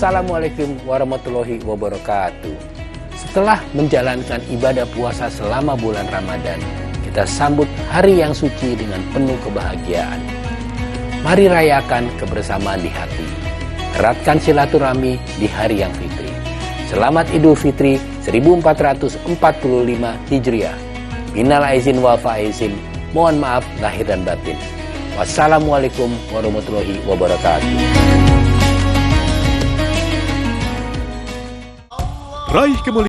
Wassalamualaikum warahmatullahi wabarakatuh. Setelah menjalankan ibadah puasa selama bulan Ramadan, kita sambut hari yang suci dengan penuh kebahagiaan. Mari rayakan kebersamaan di hati. Eratkan silaturahmi di hari yang fitri. Selamat Idul Fitri 1445 Hijriah. Minal aizin wal faizin. Mohon maaf lahir dan batin. Wassalamualaikum warahmatullahi wabarakatuh. Raih kemuliaan